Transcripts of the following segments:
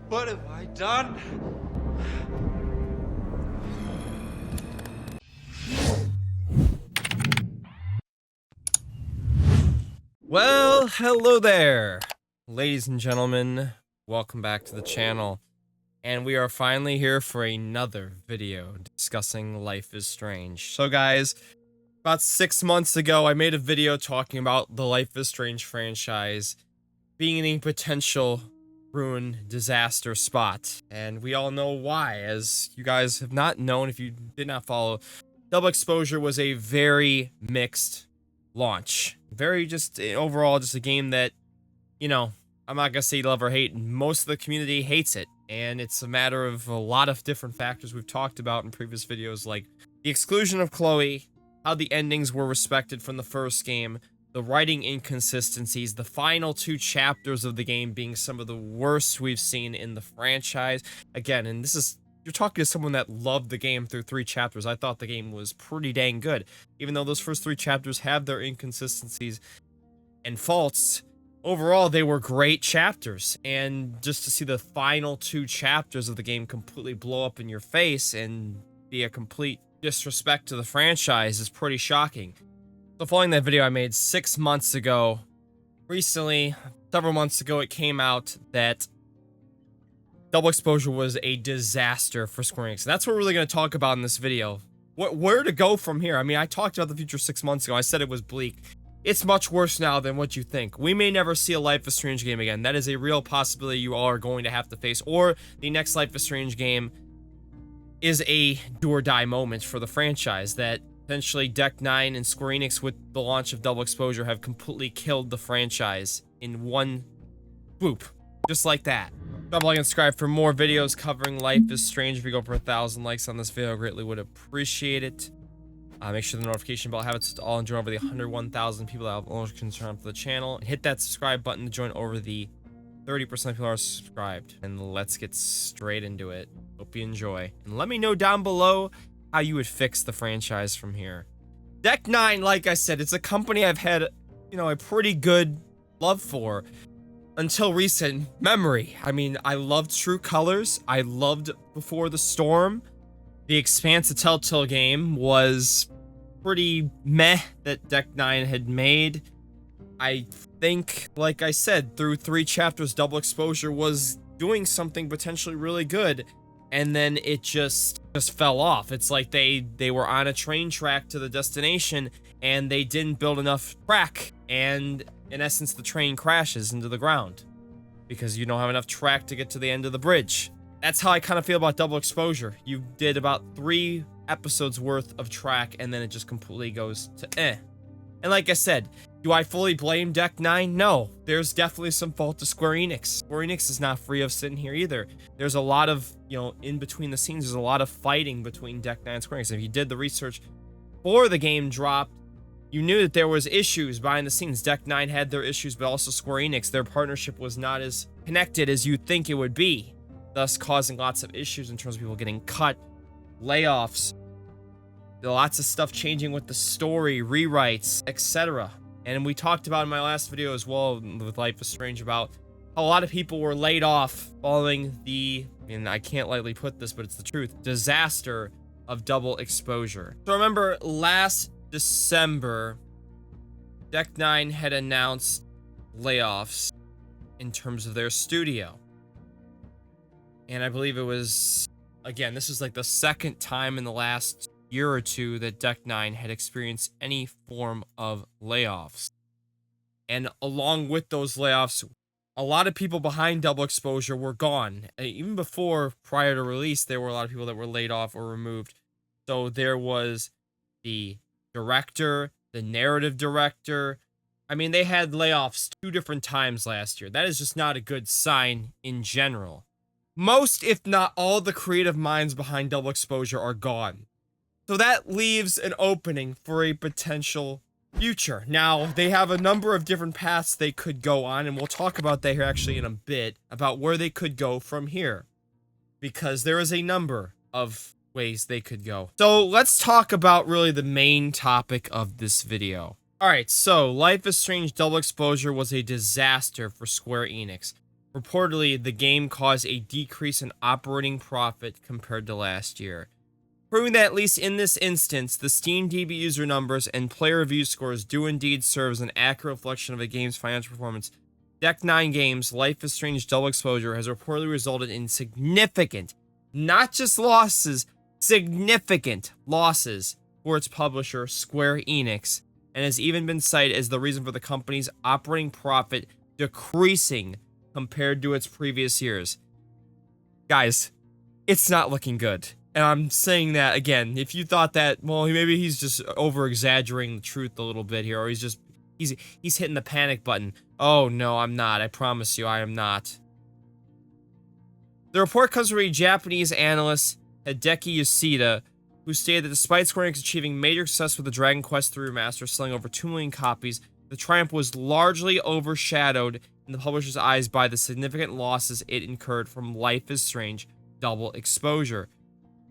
What have I done? Well, hello there, ladies and gentlemen. Welcome back to the channel. And we are finally here for another video discussing Life is Strange. So guys, about 6 months ago, I made a video talking about the Life is Strange franchise being in a potential ruin disaster spot. And we all know why. As you guys have not known, if you did not follow, Double Exposure was a very mixed launch. Very just overall just a game that, you know, I'm not gonna say love or hate. Most of the community hates it. And it's a matter of a lot of different factors we've talked about in previous videos, like the exclusion of Chloe, how the endings were respected from the first game, the writing inconsistencies, the final 2 chapters of the game being some of the worst we've seen in the franchise. Again, and this is, you're talking to someone that loved the game through 3 chapters. I thought the game was pretty dang good. Even though those first 3 chapters have their inconsistencies and faults, overall they were great chapters. And just to see the final 2 chapters of the game completely blow up in your face and be a complete disrespect to the franchise is pretty shocking. So following that video I made 6 months ago, recently, several months ago, it came out that Double Exposure was a disaster for Square Enix. And that's what we're really going to talk about in this video. Where to go from here? I mean, I talked about the future 6 months ago. I said it was bleak. It's much worse now than what you think. We may never see a Life is Strange game again. That is a real possibility you all are going to have to face. Or the next Life is Strange game is a do or die moment for the franchise. That essentially Deck 9 and Square Enix with the launch of Double Exposure have completely killed the franchise in one swoop. Just like that. Drop a like and subscribe for more videos covering Life is Strange. If we go for 1,000 likes on this video, I greatly would appreciate it. Make sure the notification bell habits to all and join over the 101,000 people that have notifications turned on for the channel. And hit that subscribe button to join over the 30% of people who are subscribed. And let's get straight into it. Hope you enjoy. And let me know down below how you would fix the franchise from here. Deck 9, like I said, it's a company I've had, you know, a pretty good love for until recent memory. I mean, I loved True Colors. I loved Before the Storm. The Expanse, a Telltale game, was pretty meh that Deck 9 had made. I think, like I said, through 3 chapters, Double Exposure was doing something potentially really good. And then it just fell off. It's like they were on a train track to the destination and they didn't build enough track, and in essence the train crashes into the ground because you don't have enough track to get to the end of the bridge. That's how I kind of feel about Double Exposure. You did about 3 episodes worth of track and then it just completely goes to eh. And like I said, do I fully blame Deck 9? No. There's definitely some fault to Square Enix. Square Enix is not free of sin here either. There's a lot of, you know, in between the scenes, there's a lot of fighting between Deck 9 and Square Enix. If you did the research before the game dropped, you knew that there was issues behind the scenes. Deck 9 had their issues, but also Square Enix, their partnership was not as connected as you'd think it would be, thus causing lots of issues in terms of people getting cut, layoffs, lots of stuff changing with the story, rewrites, etc. And we talked about in my last video as well with Life is Strange about how a lot of people were laid off following the, and I can't lightly put this, but it's the truth, disaster of Double Exposure. So remember last December, Deck 9 had announced layoffs in terms of their studio. And I believe it was, again, this is like the 2nd time in the last year or 2 that Deck 9 had experienced any form of layoffs. And along with those layoffs, a lot of people behind Double Exposure were gone. Even before, prior to release, there were a lot of people that were laid off or removed. So there was the director, the narrative director. I mean, they had layoffs 2 different times last year. That is just not a good sign in general. Most, if not all, the creative minds behind Double Exposure are gone. So that leaves an opening for a potential future. Now, they have a number of different paths they could go on, and we'll talk about that here actually in a bit, about where they could go from here. Because there is a number of ways they could go. So let's talk about really the main topic of this video. Alright, so Life is Strange Double Exposure was a disaster for Square Enix. Reportedly, the game caused a decrease in operating profit compared to last year, proving that at least in this instance, the Steam DB user numbers and player review scores do indeed serve as an accurate reflection of a game's financial performance. Deck 9 Games' Life is Strange Double Exposure has reportedly resulted in significant, not just losses, significant losses for its publisher, Square Enix, and has even been cited as the reason for the company's operating profit decreasing compared to its previous years. Guys, it's not looking good. And I'm saying that again, if you thought that, well, maybe he's just over-exaggerating the truth a little bit here, or he's hitting the panic button. Oh, no, I'm not. I promise you, I am not. The report comes from a Japanese analyst, Hideki Yoshida, who stated that despite Square Enix achieving major success with the Dragon Quest III Remaster, selling over 2 million copies, the triumph was largely overshadowed in the publisher's eyes by the significant losses it incurred from Life is Strange Double Exposure.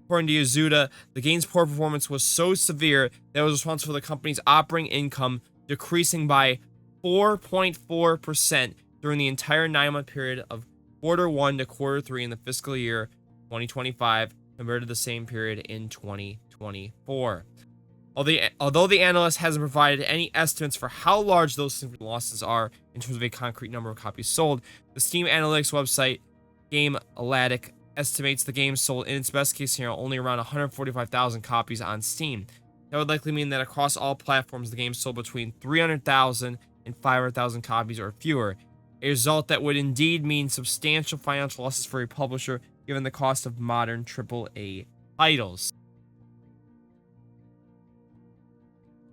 According to Yoshida, the game's poor performance was so severe that it was responsible for the company's operating income decreasing by 4.4% during the entire 9-month period of Q1 to Q3 in the fiscal year 2025 compared to the same period in 2024. Although the analyst hasn't provided any estimates for how large those losses are in terms of a concrete number of copies sold, the Steam Analytics website, GameLadic, estimates the game sold in its best case scenario only around 145,000 copies on Steam. That would likely mean that across all platforms, the game sold between 300,000 and 500,000 copies or fewer, a result that would indeed mean substantial financial losses for a publisher given the cost of modern AAA titles.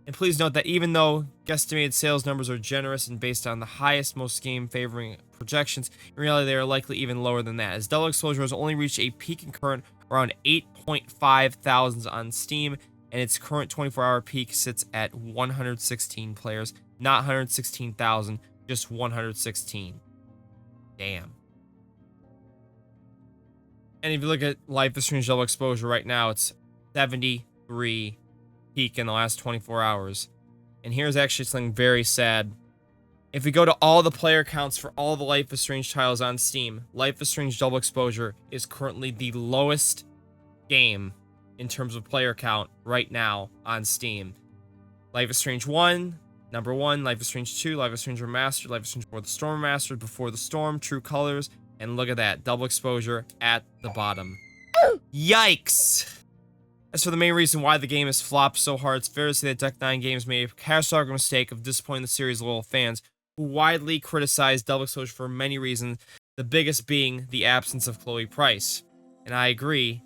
And please note that even though guesstimated sales numbers are generous and based on the highest, most game-favoring projections, in reality they are likely even lower than that, as Double Exposure has only reached a peak concurrent around 8.5 thousands on Steam, and its current 24-hour peak sits at 116 players, not 116,000, just 116. Damn. And if you look at Life is Strange Double Exposure right now, it's 73 peak in the last 24 hours. And here's actually something very sad. If we go to all the player counts for all the Life is Strange titles on Steam, Life is Strange Double Exposure is currently the lowest game in terms of player count right now on Steam. Life is Strange 1, number 1, Life is Strange 2, Life is Strange Remastered, Life is Strange Before the Storm Remastered, Before the Storm, True Colors, and look at that, Double Exposure at the bottom. Yikes! As for the main reason why the game has flopped so hard, it's fair to say that Deck 9 Games made a catastrophic mistake of disappointing the series' loyal fans, who widely criticized Double Exposure for many reasons, the biggest being the absence of Chloe Price. And I agree.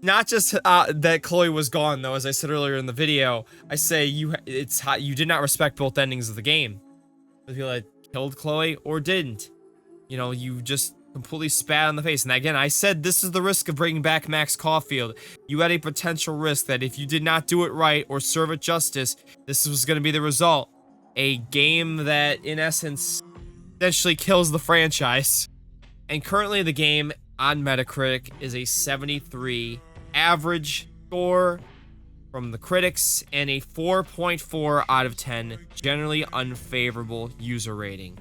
Not just that Chloe was gone, though, as I said earlier in the video, I say you did not respect both endings of the game. The people that killed Chloe or didn't. You know, you just completely spat on the face. And again, I said this is the risk of bringing back Max Caulfield. You had a potential risk that if you did not do it right or serve it justice, this was going to be the result. A game that, in essence, essentially kills the franchise. And currently the game on Metacritic is a 73 average score from the critics and a 4.4 out of 10 generally unfavorable user rating,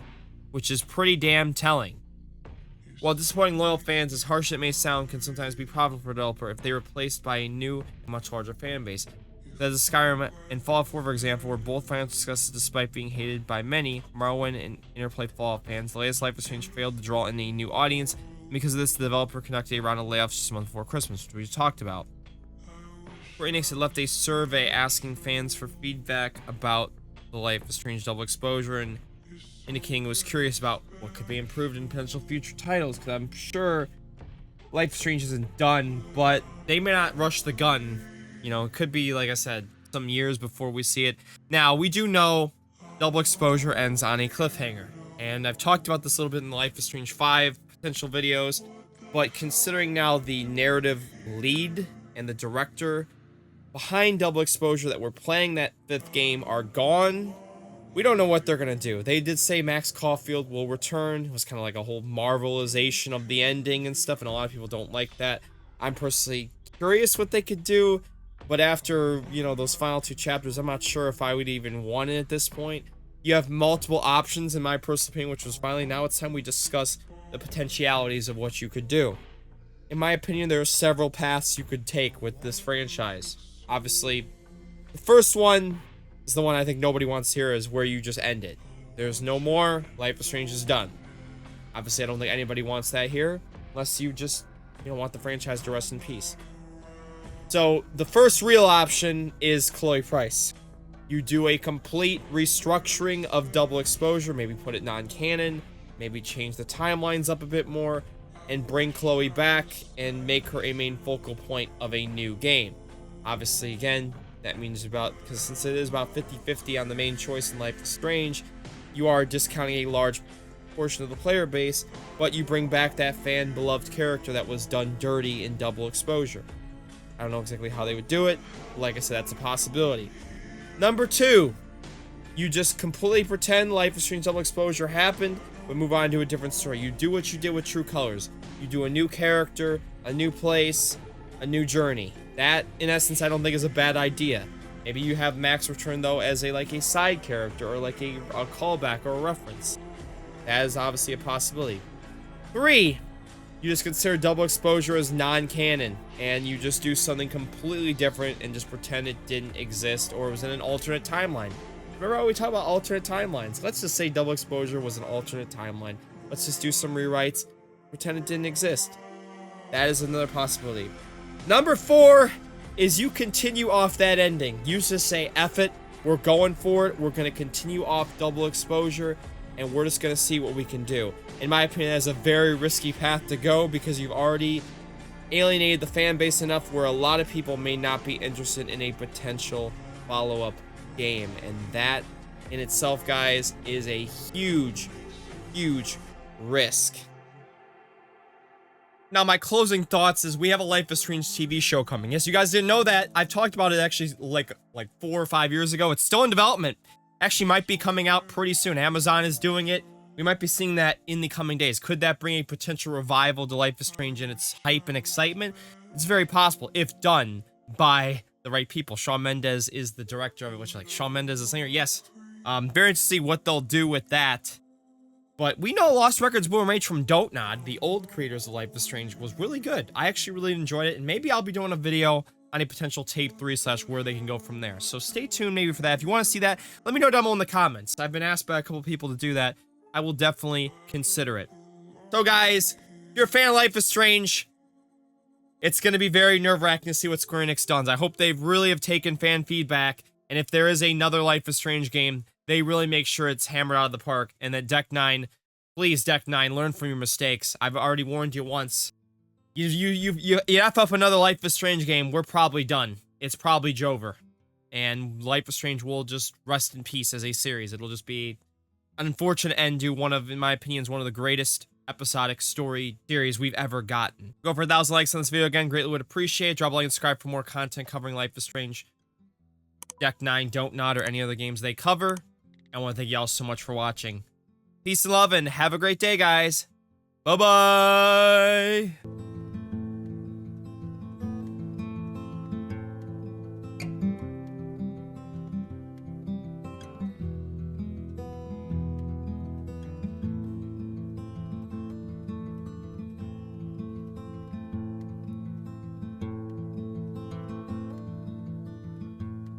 which is pretty damn telling. While disappointing loyal fans, as harsh as it may sound, can sometimes be profitable for a developer if they are replaced by a new and much larger fan base. That is Skyrim and Fallout 4, for example, were both financial successes despite being hated by many Morrowind and Interplay Fallout fans. The latest Life is Strange failed to draw in a new audience, and because of this, the developer conducted a round of layoffs just a month before Christmas, which we just talked about. Square Enix had left a survey asking fans for feedback about the Life is Strange Double Exposure and indicating it was curious about what could be improved in potential future titles, because I'm sure Life is Strange isn't done, but they may not rush the gun. You know, it could be, like I said, some years before we see it. Now, we do know Double Exposure ends on a cliffhanger, and I've talked about this a little bit in the Life is Strange 5 potential videos, but considering now the narrative lead and the director behind Double Exposure that were playing that 5th game are gone, we don't know what they're going to do. They did say Max Caulfield will return. It was kind of like a whole marvelization of the ending and stuff, and a lot of people don't like that. I'm personally curious what they could do, but after, you know, those final 2 chapters, I'm not sure if I would even want it at this point. You have multiple options, in my personal opinion, which was finally now it's time we discuss the potentialities of what you could do. In my opinion, there are several paths you could take with this franchise. Obviously, the first one is the one I think nobody wants to hear, is where you just end it. There's no more, Life is Strange is done. Obviously, I don't think anybody wants that here, unless you just, want the franchise to rest in peace. So, the first real option is Chloe Price. You do a complete restructuring of Double Exposure, maybe put it non-canon, maybe change the timelines up a bit more, and bring Chloe back and make her a main focal point of a new game. Obviously, again, that means because since it is about 50-50 on the main choice in Life is Strange, you are discounting a large portion of the player base, but you bring back that fan-beloved character that was done dirty in Double Exposure. I don't know exactly how they would do it, but like I said, that's a possibility. Number 2, you just completely pretend Life is Strange Double Exposure happened, but move on to a different story. You do what you did with True Colors. You do a new character, a new place, a new journey. That, in essence, I don't think is a bad idea. Maybe you have Max return, though, as a side character, or like a callback or a reference. That is obviously a possibility. 3, you just consider Double Exposure as non-canon, and you just do something completely different and just pretend it didn't exist or was in an alternate timeline. Remember how we talk about alternate timelines? Let's just say Double Exposure was an alternate timeline. Let's just do some rewrites, pretend it didn't exist. That is another possibility. Number 4 is you continue off that ending. You just say, F it, we're going for it, we're going to continue off Double Exposure, and we're just going to see what we can do. In my opinion, that's a very risky path to go, because you've already alienated the fan base enough where a lot of people may not be interested in a potential follow-up game. And that in itself, guys, is a huge, huge risk. Now, my closing thoughts is we have a Life is Strange TV show coming. Yes, you guys didn't know that. I've talked about it actually like 4 or 5 years ago. It's still in development. Actually might be coming out pretty soon. Amazon is doing it. We might be seeing that in the coming days. Could that bring a potential revival to Life is Strange and its hype and excitement? It's very possible if done by the right people. Shawn Mendes is the director of it, which Shawn Mendes is the singer. Yes. Very interested to see what they'll do with that. But we know Lost Records Boom Rage from DomTheBomb, the old creators of Life is Strange, was really good. I actually really enjoyed it, and maybe I'll be doing a video on a potential tape 3 / where they can go from there. So stay tuned maybe for that. If you want to see that, let me know down below in the comments. I've been asked by a couple people to do that. I will definitely consider it. So guys, if you're a fan of Life is Strange, it's going to be very nerve-wracking to see what Square Enix does. I hope they really have taken fan feedback, and if there is another Life is Strange game, they really make sure it's hammered out of the park, and that Deck 9, please, Deck 9, learn from your mistakes. I've already warned you once. You F up another Life is Strange game, we're probably done. It's probably over. And Life is Strange will just rest in peace as a series. It'll just be an unfortunate end to one of, in my opinion, one of the greatest episodic story series we've ever gotten. Go for 1,000 likes on this video again, greatly would appreciate it. Drop a like and subscribe for more content covering Life is Strange, Deck 9, DomTheBomb, or any other games they cover. I want to thank y'all so much for watching. Peace and love, and have a great day, guys. Bye-bye!